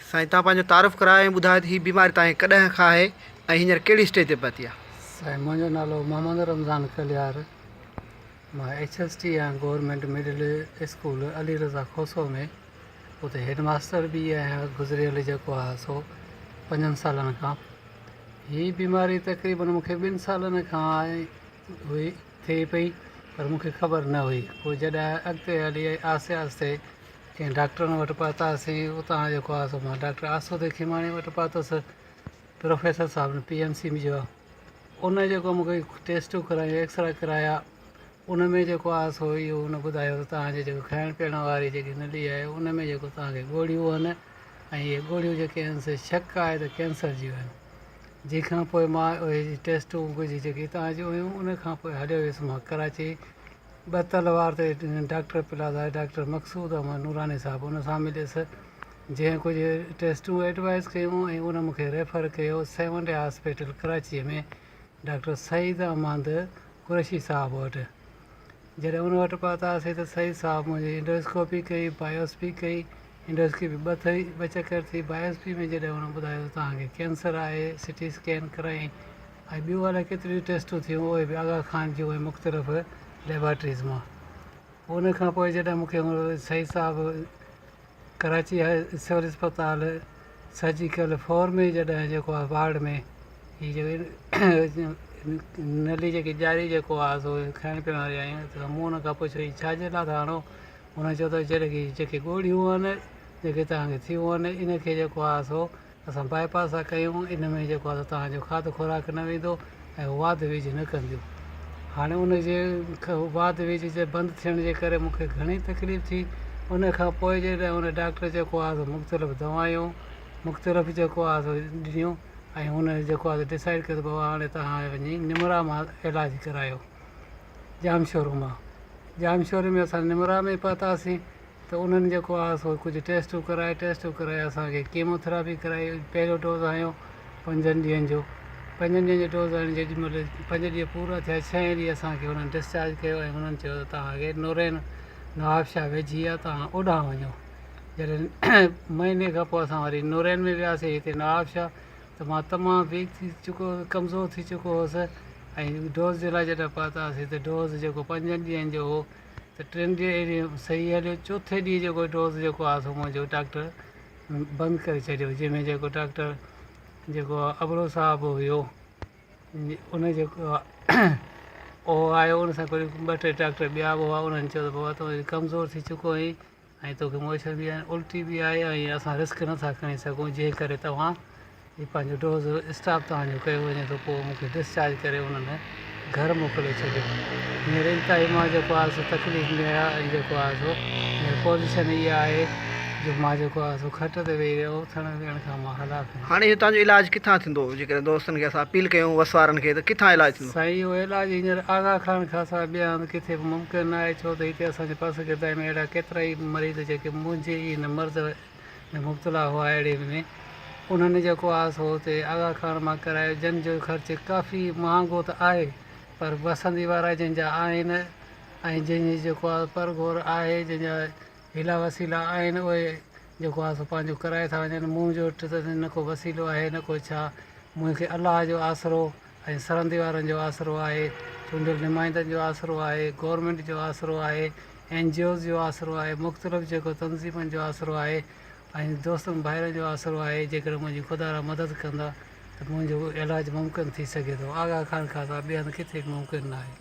साईं तव्हां पंहिंजो तारुफ़ करायो ऐं ॿुधायो त हीअ बीमारी तव्हांखे कॾहिं खां आहे ऐं हींअर कहिड़ी स्टेज ते पहुती आहे? साईं, मुंहिंजो नालो मोहम्मद रमज़ान कलियार। मां HST आहियां government middle school Ali Raza खोसो में, उते हेडमास्टर बि आहियां गुज़िरियल जेको आहे सो 5 सालनि खां। हीअ बीमारी तक़रीबन मूंखे 2 सालनि खां हुई थिए पई, पर मूंखे ख़बर न हुई। पोइ जॾहिं अॻिते हली आहिस्ते आहिस्ते कंहिं डॉक्टरनि वटि पहुतासीं, उतां जेको आहे सो मां डॉक्टर आसूदे खिमाणी वटि पहुतुसि, प्रोफेसर साहिबु PMC में जो उन जेको मूंखे टेस्टूं करायूं, एक्सरे कराया, उन में जेको आहे सो इहो उन ॿुधायो त तव्हांजे जेको खाइण पीअण वारी जेकी नली आहे उन में जेको तव्हांखे ॻोढ़ियूं आहिनि ऐं इहे ॻोढ़ियूं जेके आहिनि से शक आहे त कैंसर जूं आहिनि। जंहिंखां पोइ मां उहे टेस्टूं कुझु जेकी तव्हांजूं हुयूं उन खां पोइ हलियो वियुसि मां कराची। 2 तलवार ते doctor plaza doctor Maqsood Ahmed Noorani साहिबु, उन सां मिलियुसि, जंहिं कुझु टेस्टूं एडवाइस कयूं ऐं उन मूंखे रेफर कयो 7 डे हॉस्पिटल कराचीअ में डॉक्टर सईद अहमद कुरैशी साहिबु वटि। जॾहिं उन वटि पहुतासीं त सईद साहिबु मुंहिंजी इंडोस्कोपी कई, बायोस्पी कई। इंडोस्कोपी 2 चकर थी, बायोस्पी में जॾहिं उन ॿुधायो त तव्हांखे कैंसर आहे, CT स्कैन कराई ऐं ॿियूं अलाए केतिरियूं टेस्टूं थियूं, उहे बि आगा खान जूं ऐं मुख़्तलिफ़ लेबॉरेटरीज़ मां। उन खां पोइ जॾहिं मूंखे सईद साहिबु कराची सिविल अस्पताल सर्जिकल 4 में जॾहिं जेको आहे वार्ड में हीअ जेके नली जेकी ॾियारी जेको आहे सो खाइण पीअण वारी आयूं, त मूं हुन खां पुछियो हीअ छाजे लाइ था हणो? हुन चयो त जेके ॻोढ़ियूं आहिनि जेके तव्हांखे थियूं आहिनि, इनखे जेको आहे सो असां बाईपास था कयूं, इन में जेको आहे तव्हांजो खाधो खुराक न वेंदो ऐं वाध विझ न कंदियूं। हाणे उनजे वाध विझ जे बंदि थियण जे करे मूंखे घणी तकलीफ़ थी। उन खां पोइ जॾहिं उन डॉक्टर जेको आहे सो मुख़्तलिफ़ दवायूं मुख़्तलिफ़ जेको आहे सो ॾिनियूं ऐं हुन जेको आहे डिसाइड कयो त बाबा हाणे तव्हां वञी निमरा मां इलाजु करायो, जामशोर मां। जामशोर में असां निमरा में पहुतासीं त उन्हनि जेको आहे सो कुझु टेस्टूं कराए असांखे कीमोथेरापी कराई। पहिरियों डोज़ हयो 5 ॾींहंनि जो, 5 ॾींहंनि जो डोज़ हणण जेॾीमहिल 5 ॾींहं पूरा थिया, 6 ॾींहं असांखे हुननि डिस्चार्ज कयो ऐं हुननि चयो त तव्हांखे नूरेन नवाबशाह वेझी आहे, तव्हां ओॾां वञो। जॾहिं महीने खां पोइ असां वरी नूरेन में वियासीं, हिते नवाबशाह, त मां तमामु वीक थी चुको, कमज़ोर थी चुको हुउसि ऐं डोज़ जे लाइ जॾहिं पहुतासीं त डोज़ जेको 5 ॾींहंनि जो हो त 3 ॾींहं सही हलियो, चौथे ॾींहुं जेको डोज़ जेको आहे सो मुंहिंजो डॉक्टर बंदि करे छॾियो, जंहिंमें जेको डॉक्टर जेको आहे अबरो साहिबु हुयो, उन जेको आहे उहो आयो, उन सां गॾु 2-3 डॉक्टर ॿिया बि हुआ। उन्हनि चयो त बाबा तूं कमज़ोर थी चुको आहीं ऐं तोखे मोशन बि आहे, उल्टी बि आहे ऐं असां रिस्क नथा खणी सघूं, जंहिं करे तव्हां हीअ पंहिंजो डोज़ स्टॉप तव्हांजो कयो वञे थो। पोइ मूंखे डिस्चार्ज करे उन्हनि घर मोकिले छॾियो। हींअर इंतिहाई मां जेको आहे सो तकलीफ़ में आहियां ऐं जेको आहे सो पोज़ीशन इहा आहे जो मां जेको आहे सो खट ते वेही रहियो, उथण वेहण खां मां हलाक आहियां। हाणे इहो तव्हांजो इलाजु किथां थींदो? जेकॾहिं दोस्तनि खे असां अपील कयूं वस वारनि खे, त किथां इलाजु थींदो? साईं, इहो इलाजु हींअर आगा खान खां सवाइ ॿिया हंधि किथे बि मुमकिन न आहे, छो त हिते असांजे पासे गिरदाई में अहिड़ा केतिरा ई मरीज़ जेके मुंहिंजे ई हिन मर्ज़ में मुब्तला हुआ अहिड़े में, उन्हनि जेको आहे सो हुते आगा खान मां करायो। जन जो ख़र्चु काफ़ी महांगो त आहे, पर वसंदी वारा जंहिंजा आहिनि ऐं जंहिंजी जेको आहे परगोर आहे, जंहिंजा हीला वसीला आहिनि, उहे जेको आहे सो पंहिंजो कराए था वञनि। मुंहिंजो वटि त न को वसीलो आहे न को छा, मूंखे अलाह जो आसिरो ऐं सरहदी वारनि जो आसिरो आहे, चूंडियल नुमाइंदनि जो आसिरो आहे, गवर्नमेंट जो आसिरो आहे, NGOs जो आसिरो आहे, मुख़्तलिफ़ जेको तनज़ीमनि जो आसिरो आहे ऐं दोस्तनि भाइरनि जो आसिरो आहे। जेकर मुंहिंजी ख़ुदा मदद कंदा त मुंहिंजो इलाजु मुमकिन थी सघे थो। आगा खान खां सवाइ ॿिए हंधि किथे बि मुमकिन न आहे।